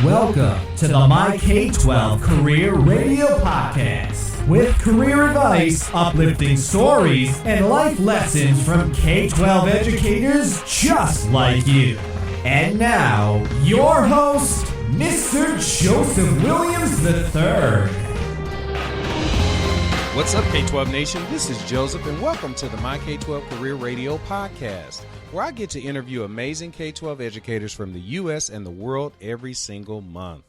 Welcome to the MyK12 Career Radio Podcast with career advice, uplifting stories, and life lessons from K12 educators just like you. And now, your host, Mr. Joseph Williams III. What's up, K12 Nation? This is Joseph, and welcome to the MyK12 Career Radio Podcast, where I get to interview amazing K12 educators from the U.S. and the world every single month.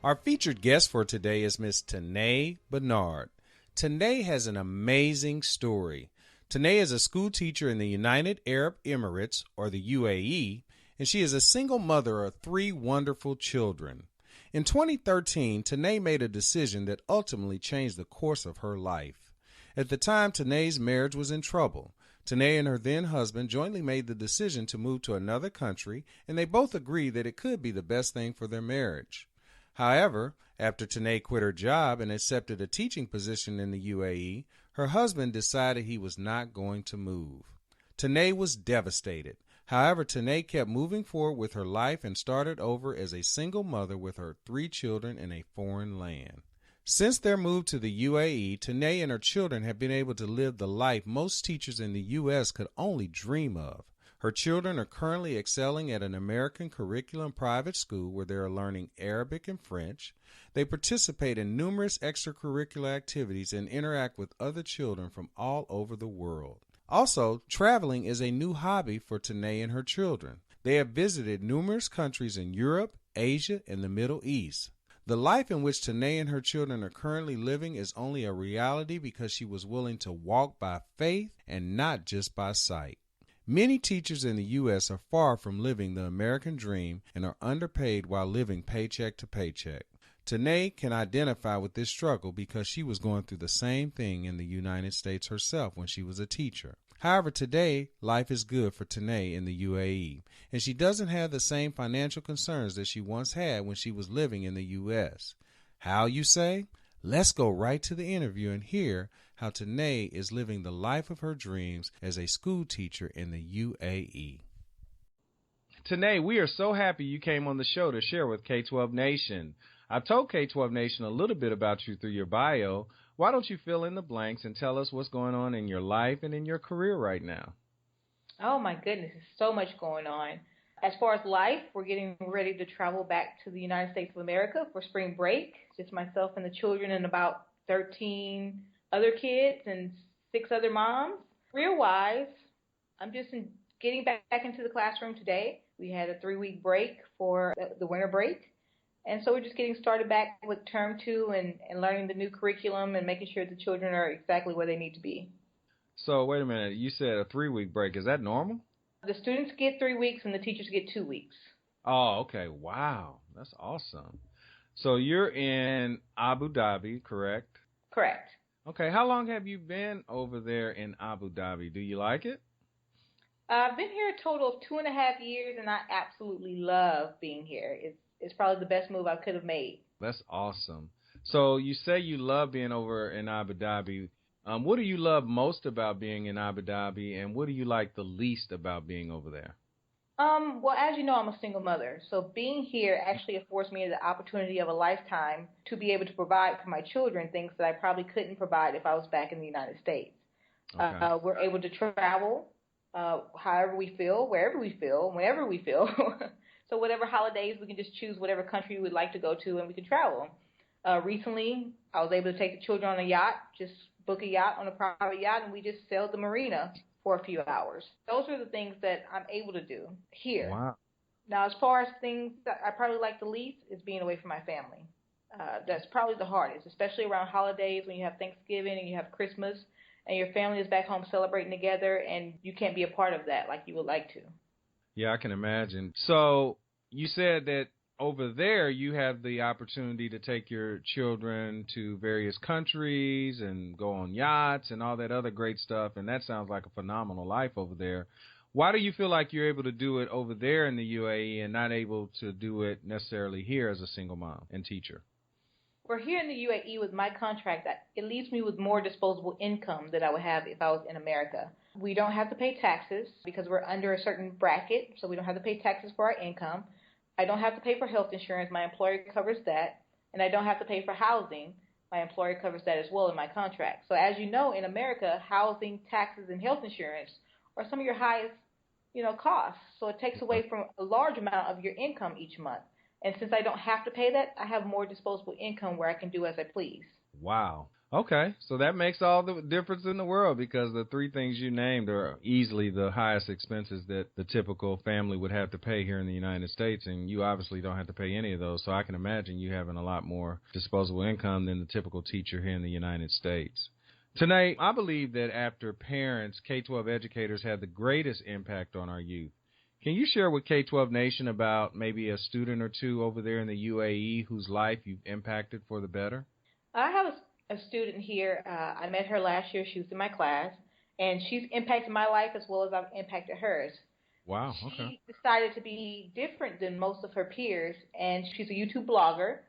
Our featured guest for today is Miss Tanai Benard. Tanai has an amazing story. Tanai is a school teacher in the United Arab Emirates, or the UAE, and she is a single mother of 3 wonderful children. In 2013, Tanai made a decision that ultimately changed the course of her life. At the time, Tanai's marriage was in trouble. Tanai and her then husband jointly made the decision to move to another country, and they both agreed that it could be the best thing for their marriage. However, after Tanai quit her job and accepted a teaching position in the UAE, her husband decided he was not going to move. Tanai was devastated. However, Tanai kept moving forward with her life and started over as a single mother with her 3 children in a foreign land. Since their move to the UAE, Tanai and her children have been able to live the life most teachers in the U.S. could only dream of. Her children are currently excelling at an American curriculum private school where they are learning Arabic and French. They participate in numerous extracurricular activities and interact with other children from all over the world. Also, traveling is a new hobby for Tanai and her children. They have visited numerous countries in Europe, Asia, and the Middle East. The life in which Tanai and her children are currently living is only a reality because she was willing to walk by faith and not just by sight. Many teachers in the U.S. are far from living the American dream and are underpaid while living paycheck to paycheck. Tanai can identify with this struggle because she was going through the same thing in the United States herself when she was a teacher. However, today, life is good for Tanai in the UAE, and she doesn't have the same financial concerns that she once had when she was living in the U.S. How, you say? Let's go right to the interview and hear how Tanai is living the life of her dreams as a school teacher in the UAE. Tanai, we are so happy you came on the show to share with K12 Nation. I've told K12 Nation a little bit about you through your bio. Why don't you fill in the blanks and tell us what's going on in your life and in your career right now? Oh, my goodness. There's so much going on. As far as life, we're getting ready to travel back to the United States of America for spring break. Just myself and the children and about 13 other kids and 6 other moms. Career-wise, I'm just getting back into the classroom today. We had a 3-week break for the winter break. And so we're just getting started back with term 2 and learning the new curriculum and making sure the children are exactly where they need to be. So wait a minute, you said a 3-week break. Is that normal? The students get 3 weeks and the teachers get 2 weeks. Oh, okay. Wow. That's awesome. So you're in Abu Dhabi, correct? Correct. Okay. How long have you been over there in Abu Dhabi? Do you like it? I've been here a total of 2.5 years, and I absolutely love being here. It's probably the best move I could have made. That's awesome. So you say you love being over in Abu Dhabi. What do you love most about being in Abu Dhabi, and what do you like the least about being over there? Well, as you know, I'm a single mother. So being here actually affords me the opportunity of a lifetime to be able to provide for my children things that I probably couldn't provide if I was back in the United States. Okay. We're able to travel however we feel, wherever we feel, whenever we feel. So whatever holidays, we can just choose whatever country we would like to go to, and we can travel. Recently, I was able to take the children on a yacht, just book a yacht on a private yacht, and we just sailed the marina for a few hours. Those are the things that I'm able to do here. Wow. Now, as far as things that I probably like the least is being away from my family. That's probably the hardest, especially around holidays when you have Thanksgiving and you have Christmas, and your family is back home celebrating together, and you can't be a part of that like you would like to. Yeah, I can imagine. So you said that over there you have the opportunity to take your children to various countries and go on yachts and all that other great stuff, and that sounds like a phenomenal life over there. Why do you feel like you're able to do it over there in the UAE and not able to do it necessarily here as a single mom and teacher? We're here in the UAE with my contract. It leaves me with more disposable income than I would have if I was in America. We don't have to pay taxes because we're under a certain bracket, so we don't have to pay taxes for our income. I don't have to pay for health insurance. My employer covers that. And I don't have to pay for housing. My employer covers that as well in my contract. So as you know, in America, housing, taxes, and health insurance are some of your highest, costs. So it takes away from a large amount of your income each month. And since I don't have to pay that, I have more disposable income where I can do as I please. Wow. Okay, so that makes all the difference in the world because the three things you named are easily the highest expenses that the typical family would have to pay here in the United States, and you obviously don't have to pay any of those, so I can imagine you having a lot more disposable income than the typical teacher here in the United States. Tanai, I believe that after parents, K-12 educators have the greatest impact on our youth. Can you share with K-12 Nation about maybe a student or two over there in the UAE whose life you've impacted for the better? I have a student here. I met her last year. She was in my class, and she's impacted my life as well as I've impacted hers. Wow, okay. She decided to be different than most of her peers, and she's a YouTube blogger,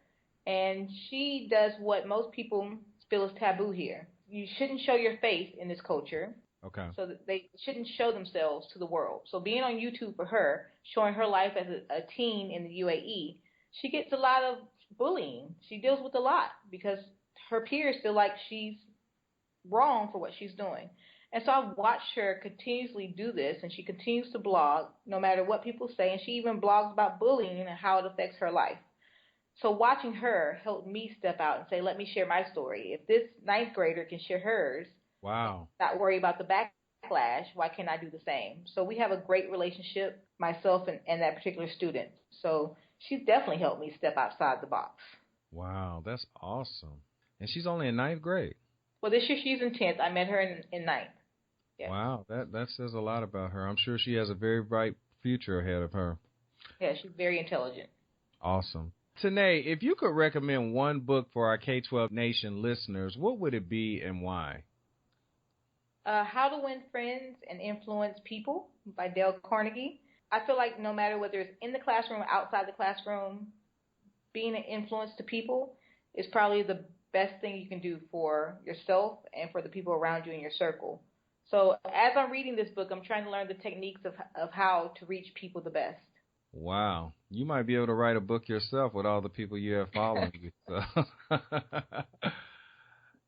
and she does what most people feel is taboo here. You shouldn't show your face in this culture. Okay. So that they shouldn't show themselves to the world. So being on YouTube for her, showing her life as a teen in the UAE, she gets a lot of bullying. She deals with a lot because her peers feel like she's wrong for what she's doing. And so I've watched her continuously do this, and she continues to blog no matter what people say, and she even blogs about bullying and how it affects her life. So watching her helped me step out and say, let me share my story. If this ninth grader can share hers, wow, not worry about the backlash, why can't I do the same? So we have a great relationship, myself and that particular student. So she's definitely helped me step outside the box. Wow, that's awesome. And she's only in ninth grade. Well, this year she's in 10th. I met her in ninth. Yeah. Wow, that says a lot about her. I'm sure she has a very bright future ahead of her. Yeah, she's very intelligent. Awesome. Tanai, if you could recommend one book for our K-12 Nation listeners, what would it be and why? How to Win Friends and Influence People by Dale Carnegie. I feel like no matter whether it's in the classroom or outside the classroom, being an influence to people is probably the best thing you can do for yourself and for the people around you in your circle. So as I'm reading this book, I'm trying to learn the techniques of how to reach people the best. Wow. You might be able to write a book yourself with all the people you have following you. So.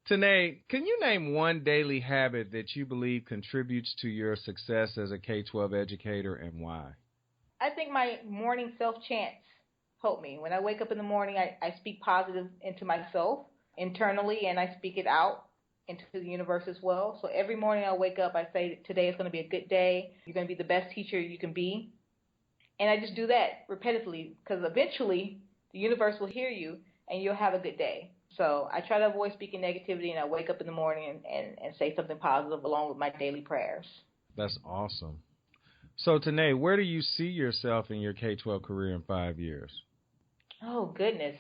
Tanai, can you name one daily habit that you believe contributes to your success as a K-12 educator and why? I think my morning self-chants help me. When I wake up in the morning, I speak positive into myself internally, and I speak it out into the universe as well. So every morning I wake up, I say, today is going to be a good day. You're going to be the best teacher you can be. And I just do that repetitively because eventually the universe will hear you and you'll have a good day. So I try to avoid speaking negativity, and I wake up in the morning and say something positive along with my daily prayers. That's awesome. So, Tanai, where do you see yourself in your K-12 career in 5 years? Oh, goodness.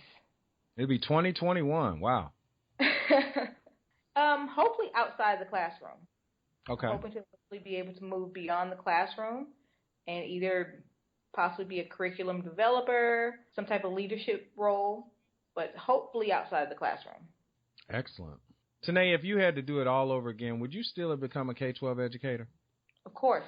It'll be 2021. Wow. Hopefully outside the classroom. Okay. I'm hoping to hopefully be able to move beyond the classroom and either possibly be a curriculum developer, some type of leadership role, but hopefully outside the classroom. Excellent. Tanai, if you had to do it all over again, would you still have become a K-12 educator? Of course.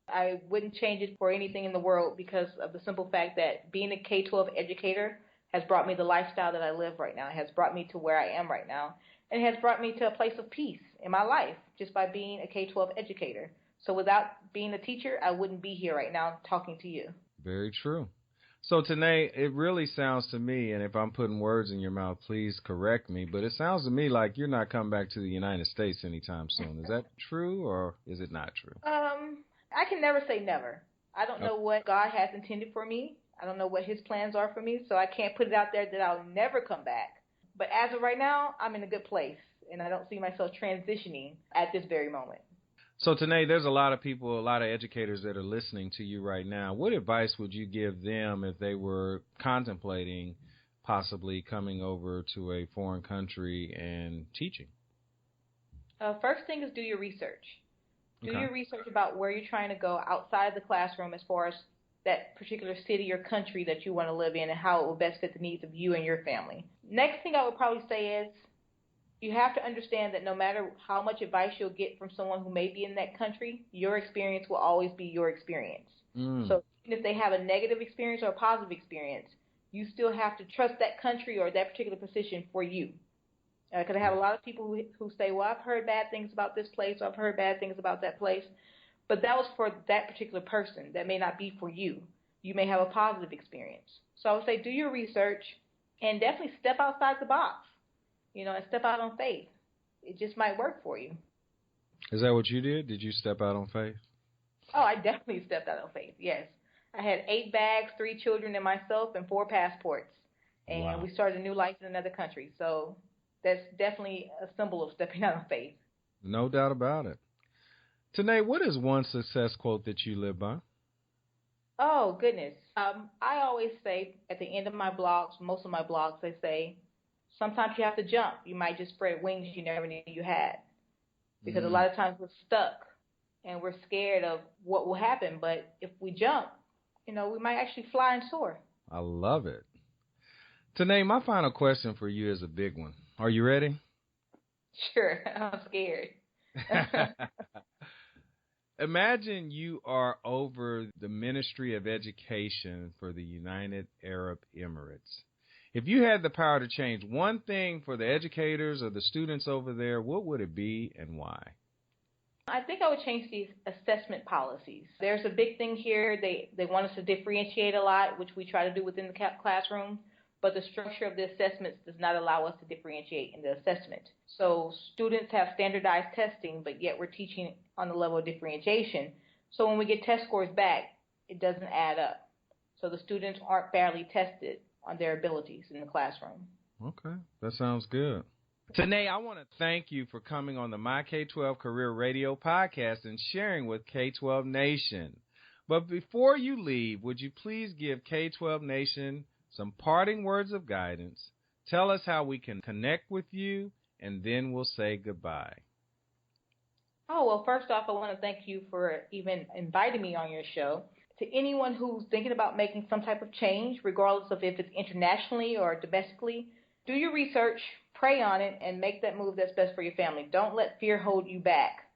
I wouldn't change it for anything in the world because of the simple fact that being a K-12 educator has brought me the lifestyle that I live right now. It has brought me to where I am right now. And it has brought me to a place of peace in my life just by being a K-12 educator. So without being a teacher, I wouldn't be here right now talking to you. Very true. So, Tanai, it really sounds to me, and if I'm putting words in your mouth, please correct me, but it sounds to me like you're not coming back to the United States anytime soon. Is that true, or is it not true? I can never say never. I don't know what God has intended for me. I don't know what his plans are for me, so I can't put it out there that I'll never come back. But as of right now, I'm in a good place, and I don't see myself transitioning at this very moment. So, Tanai, there's a lot of people, a lot of educators that are listening to you right now. What advice would you give them if they were contemplating possibly coming over to a foreign country and teaching? First thing is do your research. Do Okay. your research about where you're trying to go outside the classroom as far as that particular city or country that you want to live in and how it will best fit the needs of you and your family. Next thing I would probably say is you have to understand that no matter how much advice you'll get from someone who may be in that country, your experience will always be your experience. So if they have a negative experience or a positive experience, you still have to trust that country or that particular position for you. Because I have a lot of people who say, well, I've heard bad things about this place, or I've heard bad things about that place, but that was for that particular person. That may not be for you. You may have a positive experience. So I would say do your research and definitely step outside the box, and step out on faith. It just might work for you. Is that what you did? Did you step out on faith? Oh, I definitely stepped out on faith, yes. I had 8 bags, 3 children, and myself, and 4 passports. And Wow. We started a new life in another country. So that's definitely a symbol of stepping out on faith. No doubt about it. Tanai, what is one success quote that you live by? Oh, goodness. I always say at the end of my blogs, most of my blogs, they say, sometimes you have to jump. You might just spread wings you never knew you had. Because a lot of times we're stuck and we're scared of what will happen. But if we jump, we might actually fly and soar. I love it. Tanai, my final question for you is a big one. Are you ready? Sure. I'm scared. Imagine you are over the Ministry of Education for the United Arab Emirates. If you had the power to change one thing for the educators or the students over there, what would it be and why? I think I would change these assessment policies. There's a big thing here. They want us to differentiate a lot, which we try to do within the classroom, but the structure of the assessments does not allow us to differentiate in the assessment. So students have standardized testing, but yet we're teaching on the level of differentiation. So when we get test scores back, it doesn't add up. So the students aren't fairly tested on their abilities in the classroom. Okay, that sounds good. Tanai, I want to thank you for coming on the MyK12 Career Radio podcast and sharing with K12 Nation. But before you leave, would you please give K12 Nation some parting words of guidance? Tell us how we can connect with you, and then we'll say goodbye. Oh, well, first off, I want to thank you for even inviting me on your show. To anyone who's thinking about making some type of change, regardless of if it's internationally or domestically, do your research, pray on it, and make that move that's best for your family. Don't let fear hold you back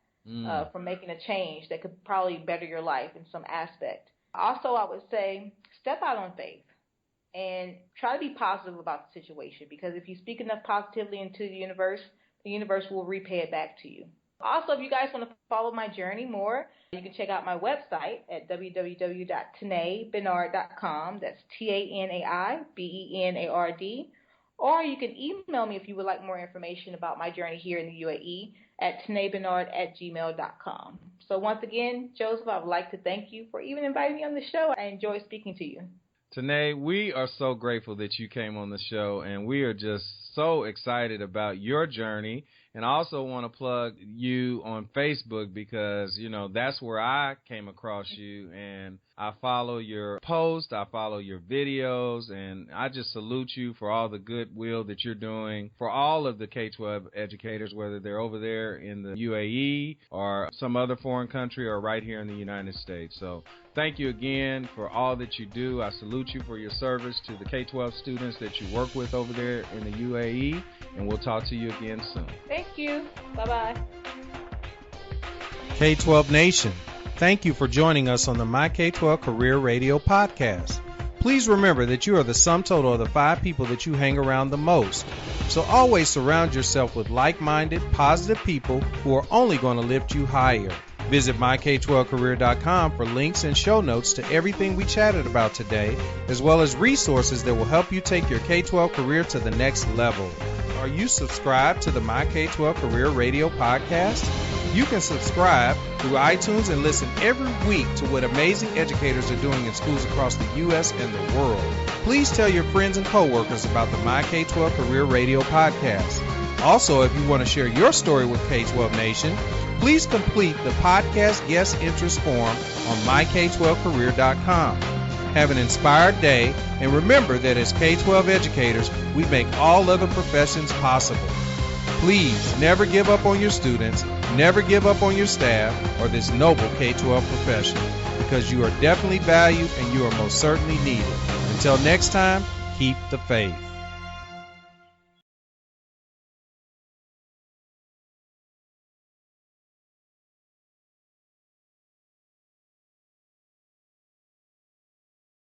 from making a change that could probably better your life in some aspect. Also, I would say step out on faith and try to be positive about the situation, because if you speak enough positively into the universe will repay it back to you. Also, if you guys want to follow my journey more, you can check out my website at www.tanaibenard.com. That's TANAIBENARD. Or you can email me if you would like more information about my journey here in the UAE at tanaibenard@gmail.com. So once again, Joseph, I would like to thank you for even inviting me on the show. I enjoy speaking to you. Tanai, we are so grateful that you came on the show, and we are just so excited about your journey. And I also want to plug you on Facebook because, that's where I came across you, and I follow your posts, I follow your videos, and I just salute you for all the goodwill that you're doing for all of the K12 educators, whether they're over there in the UAE or some other foreign country or right here in the United States. So thank you again for all that you do. I salute you for your service to the K12 students that you work with over there in the UAE, and we'll talk to you again soon. Thank you. Bye-bye. K12 Nation, thank you for joining us on the MyK12 Career Radio podcast. Please remember that you are the sum total of the 5 people that you hang around the most. So always surround yourself with like-minded, positive people who are only going to lift you higher. Visit MyK12Career.com for links and show notes to everything we chatted about today, as well as resources that will help you take your K12 career to the next level. Are you subscribed to the MyK12 Career Radio podcast? You can subscribe through iTunes and listen every week to what amazing educators are doing in schools across the U.S. and the world. Please tell your friends and coworkers about the MyK12 Career Radio podcast. Also, if you want to share your story with K12 Nation, please complete the podcast guest interest form on MyK12Career.com. Have an inspired day, and remember that as K12 educators, we make all other professions possible. Please never give up on your students, never give up on your staff, or this noble K12 profession, because you are definitely valued and you are most certainly needed. Until next time, keep the faith.